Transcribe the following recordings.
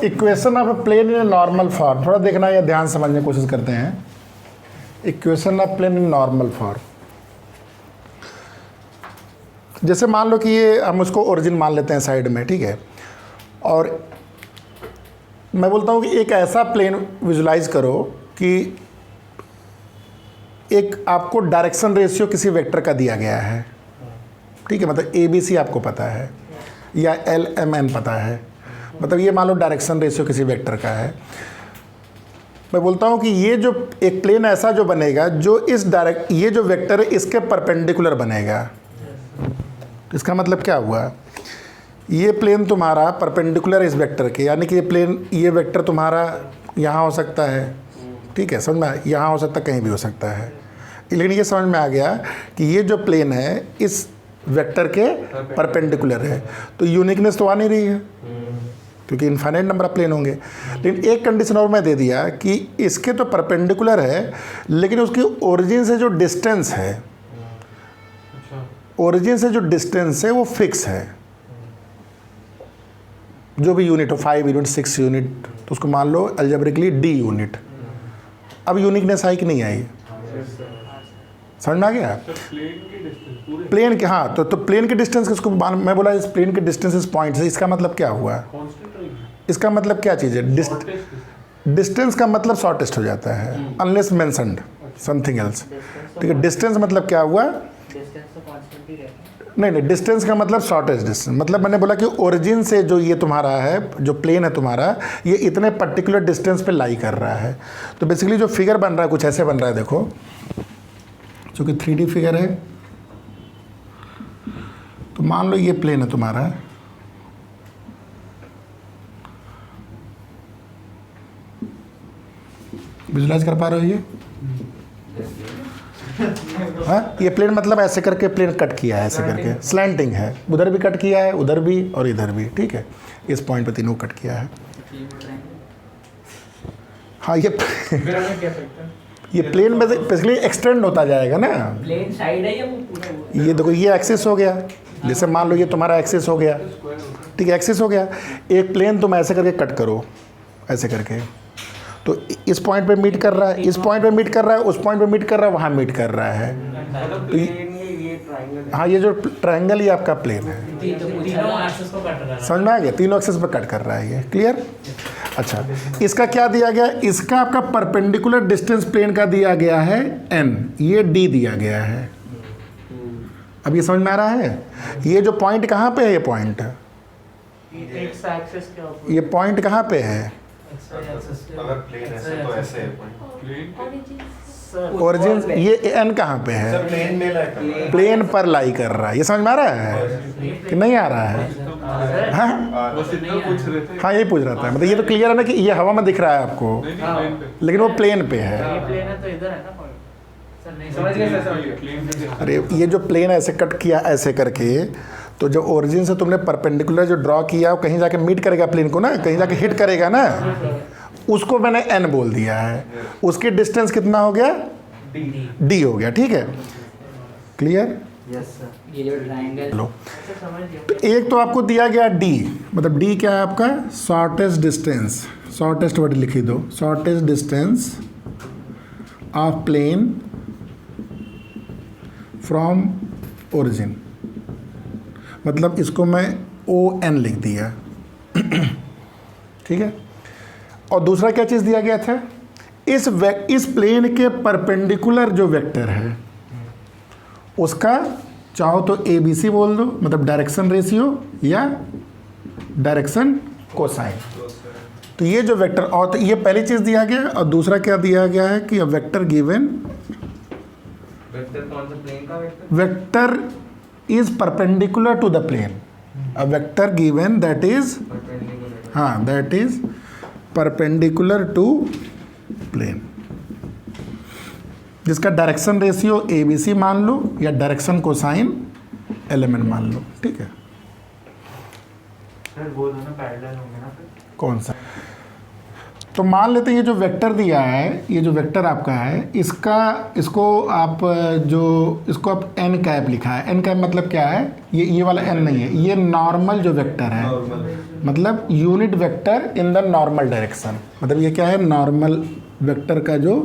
Equation of a plane in normal form, थोड़ा देखना या ध्यान समझने की कोशिश करते हैं। Equation of plane in normal form, जैसे मान लो कि ये हम उसको ओरिजिन मान लेते हैं साइड में, ठीक है, और मैं बोलता हूँ कि एक ऐसा प्लेन विजुलाइज करो कि एक आपको डायरेक्शन रेशियो किसी वेक्टर का दिया गया है, ठीक है, मतलब ABC आपको पता है या LMN पता है, मतलब ये मान लो डायरेक्शन रेशियो किसी वेक्टर का है। मैं बोलता हूँ कि ये जो एक प्लेन ऐसा जो बनेगा जो इस ये जो वेक्टर है इसके परपेंडिकुलर बनेगा। इसका मतलब क्या हुआ, ये प्लेन तुम्हारा परपेंडिकुलर इस वेक्टर के, यानी कि ये प्लेन, ये वेक्टर तुम्हारा यहाँ हो सकता है, ठीक है, समझ में, यहाँ हो सकता है, कहीं भी हो सकता है, लेकिन ये समझ में आ गया कि ये जो प्लेन है इस वेक्टर के परपेंडिकुलर है, तो यूनिकनेस तो आ नहीं रही है क्योंकि इनफाइनाइट नंबर ऑफ प्लेन होंगे। लेकिन एक कंडीशन और मैं दे दिया कि इसके तो परपेंडिकुलर है लेकिन उसकी ओरिजिन से जो डिस्टेंस है, ओरिजिन से जो डिस्टेंस है वो फिक्स है, जो भी यूनिट हो, 5 यूनिट 6 यूनिट, तो उसको मान लो अलजेब्रिकली D यूनिट। अब यूनिकनेस आई कि नहीं आई, समझ में आ गया? प्लेन के, हाँ, तो प्लेन के डिस्टेंस किसको मैं बोला इस प्लेन के डिस्टेंस इस पॉइंट से, इसका मतलब क्या हुआ, इसका मतलब क्या चीज़ है, डिस्टेंस का मतलब शॉर्टेस्ट हो जाता है अनलेस मेंशन्ड समथिंग एल्स, ठीक है। डिस्टेंस मतलब क्या हुआ, नहीं, डिस्टेंस का मतलब शॉर्टेस्ट डिस्टेंस, मतलब मैंने बोला कि ओरिजिन से जो ये तुम्हारा है, जो प्लेन है तुम्हारा, ये इतने पर्टिकुलर डिस्टेंस पे लाई कर रहा है। तो बेसिकली जो फिगर बन रहा है कुछ ऐसे बन रहा है, देखो, चूँकि 3D फिगर है, तो मान लो ये प्लेन है तुम्हारा, विजुलाइज कर पा रहे हो ये? हाँ, ये प्लेन मतलब ऐसे करके प्लेन कट किया है, ऐसे करके स्लैंटिंग है, उधर भी कट किया है, उधर भी और इधर भी, ठीक है, इस पॉइंट पे तीनों कट किया है। हाँ, ये प्लेन में बेसिकली एक्सटेंड होता जाएगा ना, प्लेन साइड है या वो पूरा? ये देखो, ये एक्सिस हो गया, जैसे मान लो ये तुम्हारा एक्सिस हो गया, ठीक है, एक्सिस हो गया। एक प्लेन तुम ऐसे करके कट करो, ऐसे करके, तो इस पॉइंट पे मीट कर रहा है, इस पॉइंट पे मीट कर रहा है, उस पॉइंट पे मीट कर रहा है, वहाँ मीट कर रहा है, तो हाँ, ये जो ट्रायंगल ये आपका प्लेन है, समझ में आ गया, तीनों एक्सिस पे कट कर रहा है ये, क्लियर? अच्छा, इसका क्या दिया गया, इसका आपका परपेंडिकुलर डिस्टेंस प्लेन का दिया गया है n, ये D दिया गया है। अब ये समझ में आ रहा है, ये जो पॉइंट कहाँ पे है, ये पॉइंट, ये पॉइंट कहाँ पे है, अगर प्लेन ऐसे तो ऐसे है ओरिजिन, ये n कहाँ पे है, प्लेन में लाइक प्लेन पर लाई कर रहा है, ये समझ में आ रहा है कि नहीं आ रहा है? हाँ, बस इतना पूछ रहे थे। हाँ, यही पूछ रहा था, मतलब ये तो क्लियर है ना कि ये हवा में दिख रहा है आपको, लेकिन वो प्लेन पे है। प्लेन है तो इधर है ना पॉइंट, सर नहीं समझ गए सर, समझ गए। अरे ये जो प्लेन ऐसे कट किया ऐसे करके, तो जो ओरिजिन से तुमने परपेंडिकुलर जो ड्रॉ किया वो कहीं जाके मीट करेगा प्लेन को ना, कहीं जाके हिट करेगा ना, उसको मैंने n बोल दिया है, उसकी डिस्टेंस कितना हो गया, D हो गया, ठीक है, क्लियर? Yes sir. ये जो ट्रायंगल लो, तो एक तो आपको दिया गया D, मतलब D क्या है आपका, शॉर्टेस्ट डिस्टेंस, शॉर्टेस्ट वर्ड लिखी दो, shortest distance of plane from origin, मतलब इसको मैं ON लिख दिया, ठीक है। और दूसरा क्या चीज़ दिया गया था, इस प्लेन के परपेंडिकुलर जो वेक्टर है उसका चाहो तो ABC बोल दो, मतलब डायरेक्शन रेशियो या डायरेक्शन कोसाइन। तो ये जो वेक्टर, और तो ये पहली चीज़ दिया गया, और दूसरा क्या दिया गया है कि वेक्टर गिवन, वेक्टर कौन सा प्लेन का vector? Vector is perpendicular to the plane, a vector given that is, हाँ, that is perpendicular to plane, जिसका डायरेक्शन रेशियो ABC मान लो या डायरेक्शन कोसाइन LMN मान लो, ठीक है। सर वो दोनों पैरेलल होंगे ना फिर? कौन सा? तो मान लेते हैं ये जो वेक्टर दिया है, ये जो वेक्टर आपका है, इसको आप इसको आप एन कैप लिखा है। एन कैप मतलब क्या है? ये वाला एन नहीं है, ये नॉर्मल जो वेक्टर है, मतलब unit vector in the normal direction. मतलब ये क्या है? नॉर्मल वेक्टर का जो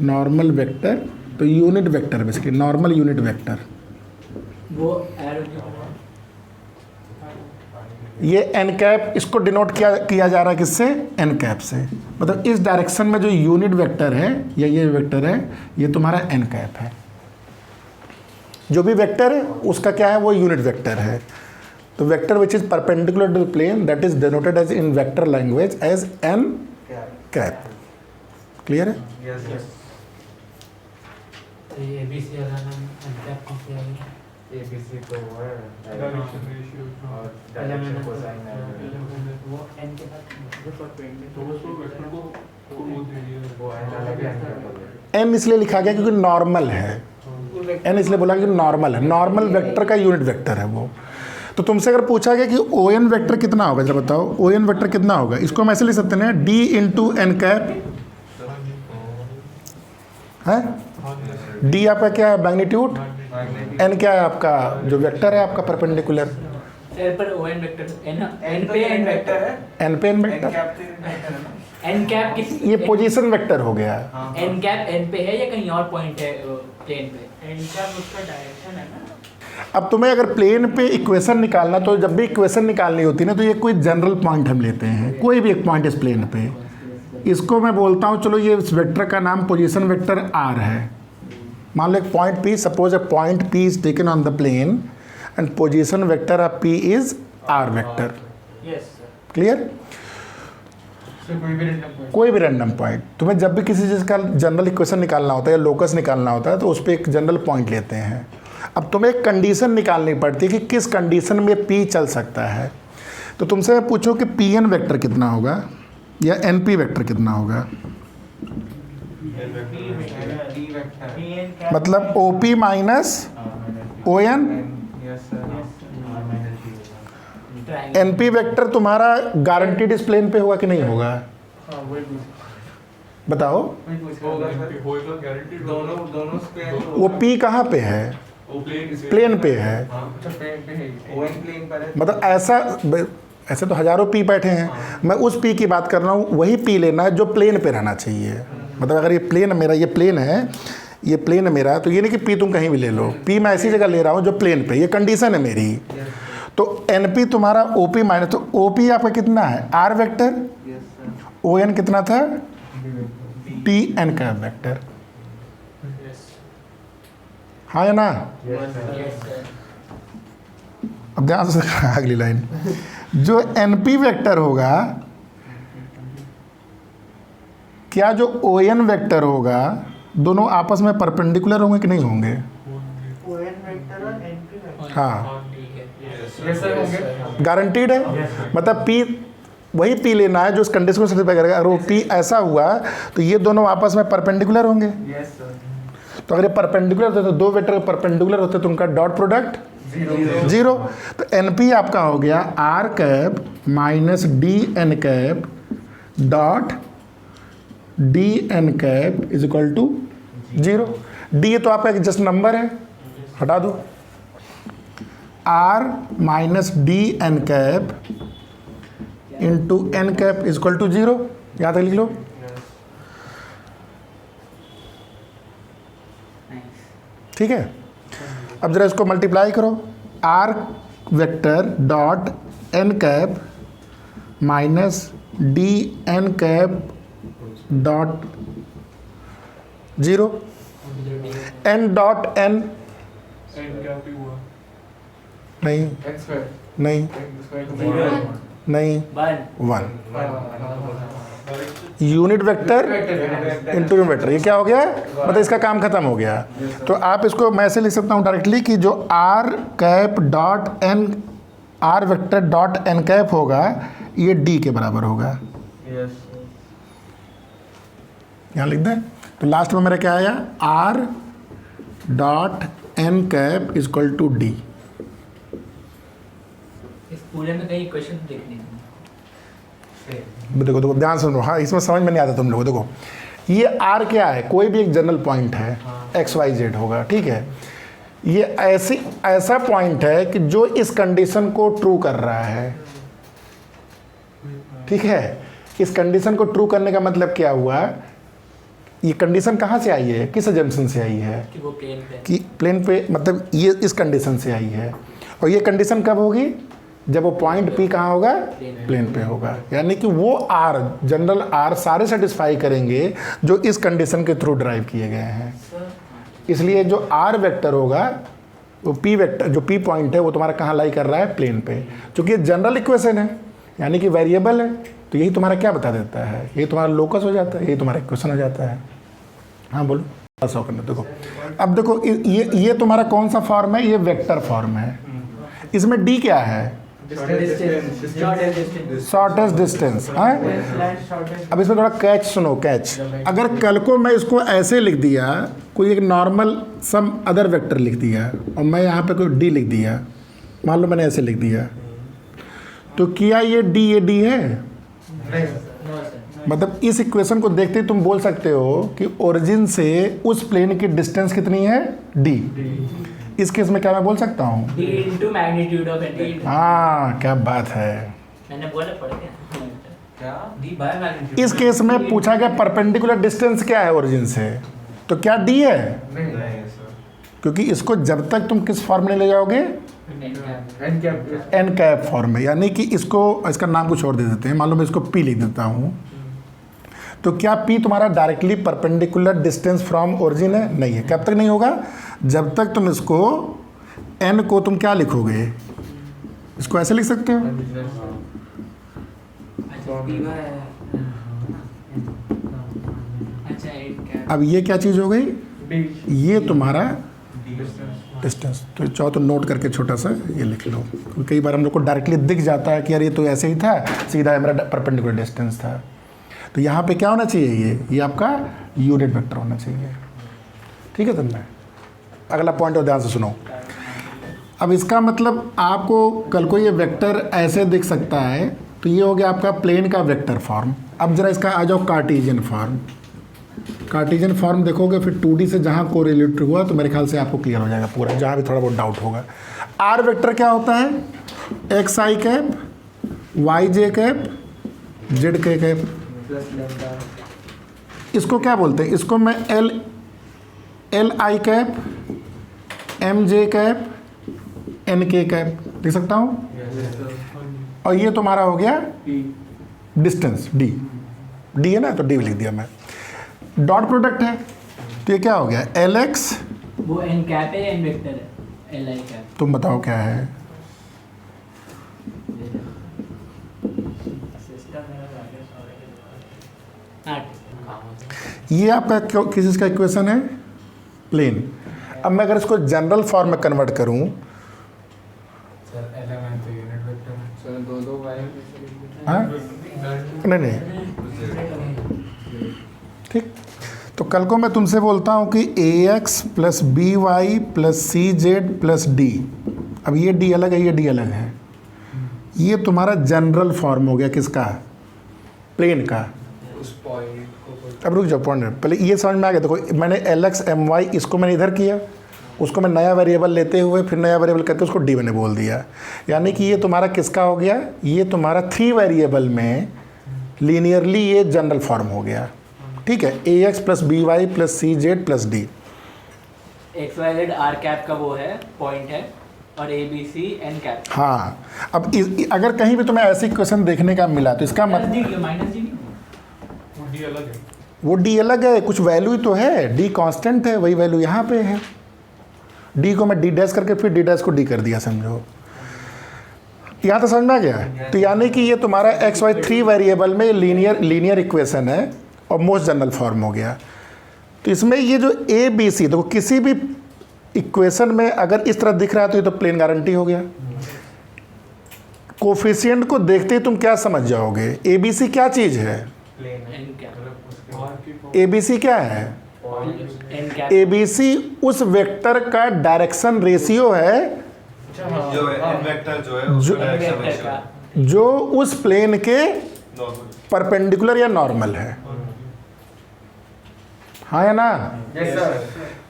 नॉर्मल वेक्टर, तो unit vector basically, normal unit vector. वो एरो ये एन कैप, इसको डिनोट किया जा रहा है किससे? एन कैप से। मतलब इस डायरेक्शन में जो यूनिट वेक्टर है या ये वेक्टर है, ये तुम्हारा एन कैप है। जो भी वेक्टर है उसका क्या है? वो यूनिट वेक्टर है। तो vector which is perpendicular to the plane, that is denoted as in vector language as N cap. Clear है? Yes, yes. ये ABC वाला नाम एनकैप कौन सा है? ABC तो वो है डायरेक्शन रेशियो और डायरेक्शन कोसाइन है। वो एन के साथ तो उसको वेक्टर को बोलते हैं वो है अलग है। एन इसलिए लिखा गया क्योंकि नॉर्मल है। एन इसलिए बोला कि नॉर्मल है, नॉर्मल वेक्टर का यूनिट वेक्टर है वो। तो तुमसे अगर पूछा गया कि ओ एन वेक्टर कितना होगा, जरा बताओ ओ एन वेक्टर कितना होगा? इसको हम ऐसे लिख सकते हैं डी इंटू एन कैप है। डी आपका क्या है? मैग्नीट्यूड। एन क्या है आपका? जो वेक्टर है आपका परपेंडिकुलर। सर पर ओएन वेक्टर एन पे एन वेक्टर है। एन पे एन वेक्टर, एन कैप किस ये पोजीशन वेक्टर हो गया। एन कैप एन पे है या कहीं और पॉइंट है प्लेन पे? एन कैप उसका डायरेक्शन है ना। अब तुम्हें अगर प्लेन पे इक्वेशन निकालना, तो जब भी इक्वेशन निकालनी होती है ना, तो ये कोई जनरल पॉइंट हम लेते हैं, कोई भी एक पॉइंट इस प्लेन पे। इसको मैं बोलता हूँ, चलो ये इस वेक्टर का नाम पोजीशन वेक्टर आर है। मान लो एक point P, suppose a point P is taken on the plane and position vector of P is R vector. Yes sir. Clear? कोई भी रैंडम पॉइंट। तुम्हें जब भी किसी चीज़ का जनरल इक्वेशन निकालना होता है या लोकस निकालना होता है, तो उस पर एक जनरल पॉइंट लेते हैं। अब तुम्हें एक कंडीशन निकालनी पड़ती है कि किस कंडीशन में पी चल सकता है। तो तुमसे मैं पूछो कि पी एन वेक्टर कितना होगा या एन पी वेक्टर कितना होगा? मतलब O P minus O N. N P vector तुम्हारा गारंटीड इस प्लेन पे होगा कि नहीं होगा? बताओ। होएगा गारंटीड। दोनों स्क्वायर वो पी कहाँ पे है? वो प्लेन पे है। अच्छा प्लेन पर है। मतलब ऐसे तो हजारों पी बैठे हैं, मैं उस पी की बात कर रहा हूँ। वही पी लेना है जो प्लेन पे रहना चाहिए। मतलब अगर ये प्लेन मेरा, ये प्लेन है, ये प्लेन मेरा, तो ये नहीं कि पी तुम कहीं भी ले लो, पी मैं ऐसी जगह ले रहा हूँ जो प्लेन पे, ये कंडीशन है मेरी। तो एन पी तुम्हारा ओ पी माइनस, तो ओ पी आपका कितना है? Are vector. ओ एन कितना था? टी एन का वेक्टर। हाँ या ना? अब ध्यान से अगली लाइन, जो एन पी वेक्टर होगा, क्या जो ओ एन वेक्टर होगा, दोनों आपस में परपेंडिकुलर होंगे कि नहीं होंगे? हाँ, गारंटीड है। मतलब पी, वही पी लेना है जो उस कंडीशन को सेटिस्फाई करेगा। अगर वो पी ऐसा हुआ तो ये दोनों आपस में परपेंडिकुलर होंगे। तो अगर ये परपेंडिकुलर होते तो दो वेक्टर परपेंडिकुलर होते तो उनका डॉट प्रोडक्ट जीरो। तो एन पी आपका हो गया R cap minus D N cap dot D N cap is equal to zero. D तो आपका एक जस्ट नंबर है, हटा दो। R minus D N cap into N cap is equal to zero. यहाँ तक लिख लो। ठीक है, अब जरा इसको मल्टीप्लाई करो। R vector dot N cap minus D N cap dot zero. N dot N नहीं नहीं नहीं one. Unit vector into unit vector, ये क्या हो गया? मतलब इसका काम खत्म हो गया। तो आप इसको मैं ऐसे लिख सकता हूँ डायरेक्टली कि जो R cap dot N, R vector dot N cap होगा, ये डी के बराबर होगा। यहाँ लिख दें। तो लास्ट में मेरा क्या आया? R dot N cap is equal to D. इस पूरे में कहीं क्वेश्चन देखने देखो देखो ध्यान सुनो, हाँ इसमें समझ में नहीं आता तुम लोगों को। देखो ये आर क्या है, कोई भी एक जनरल पॉइंट है, एक्स वाई जेड होगा, ठीक है। ये ऐसा पॉइंट है कि जो इस कंडीशन को ट्रू कर रहा है, ठीक है। इस कंडीशन को ट्रू करने का मतलब क्या हुआ, ये कंडीशन कहाँ से आई है, किस एजम्पशन से आई है कि वो प्लेन पे कि प्लेन पे, मतलब ये इस कंडीशन से आई है। और ये कंडीशन कब होगी, जब वो पॉइंट पी कहाँ होगा, प्लेन पे होगा। यानी कि वो आर, जनरल आर सारे सेटिस्फाई करेंगे जो इस कंडीशन के थ्रू ड्राइव किए गए हैं। इसलिए जो आर वेक्टर होगा वो पी वेक्टर, जो पी पॉइंट है वो तुम्हारा कहाँ लाई कर रहा है, प्लेन पे। क्योंकि ये जनरल इक्वेशन है, यानी कि वेरिएबल है, तो यही तुम्हारा क्या बता देता है, ये तुम्हारा लोकस हो जाता है, यही तुम्हारा इक्वेशन हो जाता है। हाँ बोलो, ऐसा करना। देखो अब देखो ये तुम्हारा कौन सा फॉर्म है, ये वेक्टर फॉर्म है। इसमें डी क्या है, शॉर्टेस्ट डिस्टेंस। अब इसमें थोड़ा कैच सुनो, कैच। अगर कल को मैं इसको ऐसे लिख दिया, कोई एक नॉर्मल सम अदर वेक्टर लिख दिया और मैं यहाँ पे कोई डी लिख दिया, मान लो मैंने ऐसे लिख दिया, तो क्या ये डी है? मतलब इस इक्वेशन को देखते ही तुम बोल सकते हो कि ओरिजिन से उस प्लेन की डिस्टेंस कितनी है, डी। इस केस में क्या मैं बोल सकता हूँ, d into magnitude of n। हाँ क्या बात है। मैंने बोला पढ़ के क्या d by magnitude। इस केस में पूछा गया परपेंडिकुलर डिस्टेंस क्या है ओरिजिन से, तो क्या डी है? नहीं सर, क्योंकि इसको जब तक तुम किस फॉर्म में ले जाओगे, N cap N cap form में। यानी कि इसको, इसका नाम कुछ और दे देते हैं, मान लो मैं इसको पी लिख देता हूँ, तो क्या पी तुम्हारा directly perpendicular distance from origin है? नहीं है। कब तक नहीं होगा, जब तक तुम इसको एन को तुम क्या लिखोगे, इसको ऐसे लिख सकते हो, अच्छा n cap। अब ये क्या चीज़ हो गई, ये तुम्हारा डिस्टेंस। तो चाहो तो नोट करके छोटा सा ये लिख लो, क्योंकि कई बार हम लोग को डायरेक्टली दिख जाता है कि यार ये तो ऐसे ही था, सीधा मेरा परपेंडिकुलर डिस्टेंस था। तो यहाँ पे क्या होना चाहिए, ये आपका यूनिट वेक्टर होना चाहिए, ठीक है। तुमने अगला पॉइंट और ध्यान से सुनो। अब इसका मतलब आपको कल को ये वेक्टर ऐसे दिख सकता है, तो ये हो गया आपका प्लेन का वेक्टर फॉर्म। अब जरा इसका आ जाओ कार्टेशियन फॉर्म। कार्टेशियन फॉर्म देखोगे फिर 2D से जहाँ कोरिलेट हुआ तो मेरे ख्याल से आपको क्लियर हो जाएगा पूरा, जहाँ भी थोड़ा बहुत डाउट होगा। आर वेक्टर क्या होता है, X I cap, Y J cap, Z K cap. इसको क्या बोलते हैं, इसको मैं L I cap, M J cap, N K cap लिख सकता हूँ। और ये तुम्हारा हो गया डिस्टेंस, डी है ना, तो डी लिख दिया मैं। डॉट प्रोडक्ट है, तो ये क्या हो गया, एल एक्स, वो n cap है या n वेक्टर है, l i cap। तुम बताओ क्या है। सिस्टम मेरा आगे हाँ ये आपका किस चीज़ का इक्वेशन है, प्लेन। अब मैं अगर इसको जनरल फॉर्म में कन्वर्ट करूं, सर एलिमेंट तो यूनिट वेक्टर सर दो वाई हाँ नहीं ठीक। तो कल को मैं तुमसे बोलता हूँ कि ax plus B Y plus C Z plus D. अब ये डी अलग है, ये डी अलग है, ये तुम्हारा जनरल फॉर्म हो गया किसका, प्लेन का। उस पॉइंट को अब रुक जाओ, पॉइंट पहले ये समझ में आ गया। देखो मैंने एल एक्स एम वाई इसको मैंने इधर किया, उसको मैं नया वेरिएबल लेते हुए फिर नया वेरिएबल करके उसको डी मैंने बोल दिया। यानी कि ये तुम्हारा किसका हो गया, ये तुम्हारा 3 वेरिएबल में लीनियरली ये जनरल फॉर्म हो गया, ठीक है। A X plus B Y plus C Z plus D. X Y Z R cap का वो है पॉइंट है, और A B C N cap. हाँ, अब अगर कहीं भी तुम्हें ऐसी क्वेश्चन देखने का मिला तो इसका मतलब माइनस डी नहीं वो डी अलग है। वो डी अलग है, कुछ वैल्यू ही तो है, डी कांस्टेंट है, वही वैल्यू यहाँ पे है। डी को मैं डी डैश करके फिर डी डैश को डी कर दिया, समझो। यहाँ तो समझ में आ गया। तो यानी कि ये तुम्हारा एक्स वाई 3 वेरिएबल में लीनियर इक्वेशन है और मोस्ट जनरल फॉर्म हो गया। तो इसमें ये जो ए बी सी, देखो किसी भी इक्वेशन में अगर इस तरह दिख रहा है तो ये तो प्लेन गारंटी हो गया। कोफिशिएंट को देखते ही तुम क्या समझ जाओगे, ए बी सी क्या चीज़ है, N cap. A B C क्या है, N cap A B C उस वेक्टर का डायरेक्शन रेशियो है जो है वेक्टर जो है जो- उसका डायरेक्शन वेक्टर का रेशियो जो उस प्लेन के परपेंडिकुलर या नॉर्मल है, हाँ या ना? Yes sir.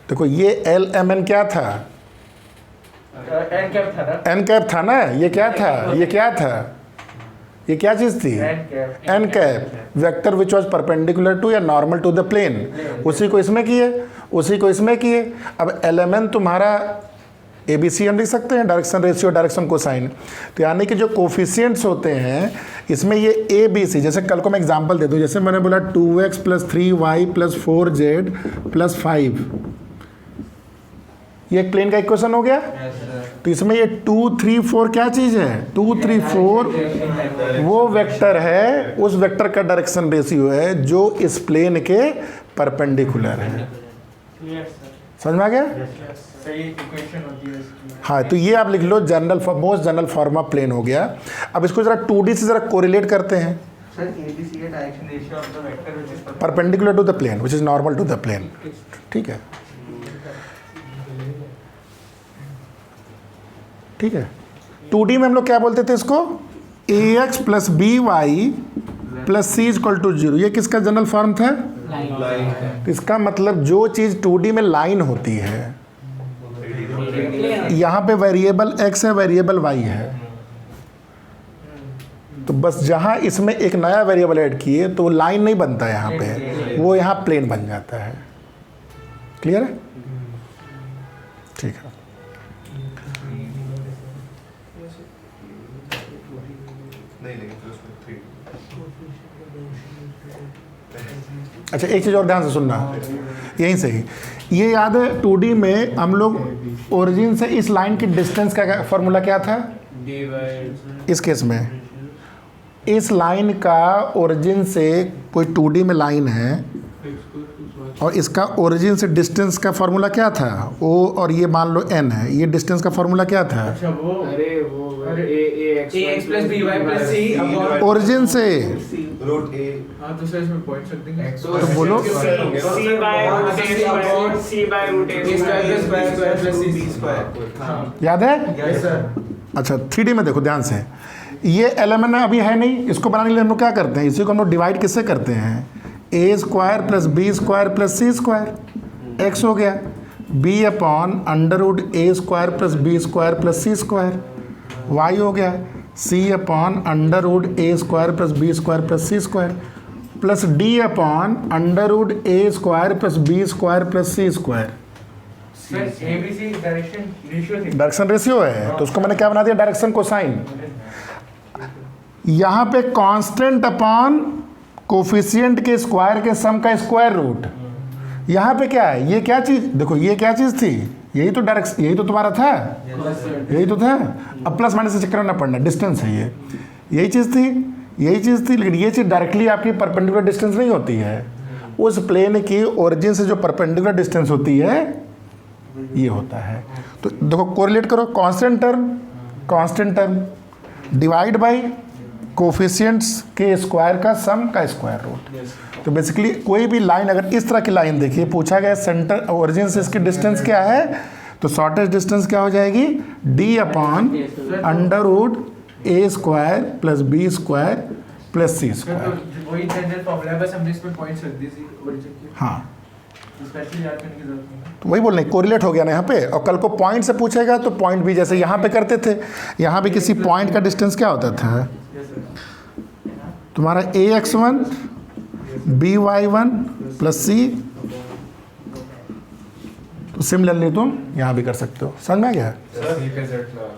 देखो ये एल एम एन क्या था, एन कैप था ना? एन कैप था ना, ये क्या था, ये क्या था, ये क्या चीज थी, N cap. N cap, vector which was perpendicular to या नॉर्मल टू द प्लेन, उसी को इसमें किए, उसी को इसमें किए। अब एल एम एन तुम्हारा ए बी सी हम लिख सकते हैं, डायरेक्शन रेशियो, डायरेक्शन कोसाइन। तो यानी कि जो कोफिशिएंट्स होते हैं इसमें ये ए बी सी, जैसे कल को मैं एग्जांपल दे दूं, जैसे मैंने बोला 2x + 3y + 4z + 5, ये एक प्लेन का इक्वेशन हो गया। तो इसमें ये 2 3 4 क्या चीज़ है, 2 3 4 वो वेक्टर है, उस वेक्टर का डायरेक्शन रेशियो है जो इस प्लेन के परपेंडिकुलर है। Yes sir. समझ में आ गया? सही इक्वेशन होती है इसकी। हाँ, तो ये आप लिख लो, general most general form of plane हो गया। अब इसको जरा 2D से जरा कोरिलेट करते हैं, सर ABC का direction ratio of the vector which is perpendicular to the plane which is normal to the plane. ठीक है, ठीक है। 2D में हम लोग क्या बोलते थे इसको, ax + by + c = 0। ये किसका जनरल फॉर्म था? तो इसका मतलब जो चीज़ 2D में लाइन होती है, यहाँ पे वेरिएबल x है, वेरिएबल y है, तो बस जहाँ इसमें एक नया वेरिएबल ऐड किए तो लाइन नहीं बनता यहाँ पे, वो यहाँ प्लेन बन जाता है। क्लियर है? ठीक है। अच्छा, एक चीज़ और ध्यान से सुनना, यहीं से ही ये याद है, 2D में हम लोग ओरिजिन से इस लाइन की डिस्टेंस का फॉर्मूला क्या था? इस केस में इस लाइन का ओरिजिन से, कोई 2D में लाइन है और इसका ओरिजिन से डिस्टेंस का फॉर्मूला क्या था? O और ये मान लो n है, ये डिस्टेंस का फॉर्मूला क्या था? अच्छा वो ax + by + c upon origin से रूट a। हाँ तो सर इसमें पॉइंट रख देंगे। तो बोलो। c + याद है? Yes sir. अच्छा, 3D में देखो ध्यान से, ये एलिमेंट अभी है नहीं, इसको बनाने के लिए हम लोग क्या करते हैं, इसी को हम लोग डिवाइड किससे करते हैं, a² + b² + c², x हो गया, b upon √a² + b² + c², y हो गया, c upon √a² + b² + c² plus d upon √a² + b² + c²। Sir ABC direction ratio थी। डायरेक्शन रेशियो है, तो उसको मैंने क्या बना दिया, डायरेक्शन कोसाइन। यहाँ पे कांस्टेंट अपॉन कोफिशिएंट के स्क्वायर के सम का स्क्वायर रूट। यहाँ पे क्या है, ये क्या चीज़, देखो ये क्या चीज़ थी, यही तो डायरेक्शन, यही तो तुम्हारा था, यही तो था। अब प्लस माइनस से चक्कर में ना पड़ना, डिस्टेंस है ये, यही चीज़ थी, यही चीज़ थी। लेकिन ये चीज़ डायरेक्टली आपकी परपेंडिकुलर डिस्टेंस नहीं होती है, उस प्लेन की ओरिजिन से जो परपेंडिकुलर डिस्टेंस होती है ये होता है। तो देखो कोरिलेट करो, constant term divide by coefficients के स्क्वायर का सम का स्क्वायर रूट। तो बेसिकली कोई भी लाइन, अगर इस तरह की लाइन देखिए, पूछा गया सेंटर ओरिजिन से इसकी डिस्टेंस क्या है, तो शॉर्टेस्ट डिस्टेंस क्या हो जाएगी, d upon √a² + b² + c²। वही जनरल फॉर्मूला है, बस हमने इसमें पॉइंट्स रख दी थी ओरिजिन के। हाँ, स्पेशली याद करने की जरूरत नहीं है। तो वही बोल रहे हैं, कोरिलेट हो गया ना यहाँ पे। और कल को पॉइंट से पूछेगा तो पॉइंट भी जैसे यहाँ पे करते थे, यहाँ भी किसी पॉइंट का डिस्टेंस क्या होता था, तुम्हारा ax1 by1 + c। तो सिमिलरली तुम यहाँ भी कर सकते हो। समझ में आ गया? सर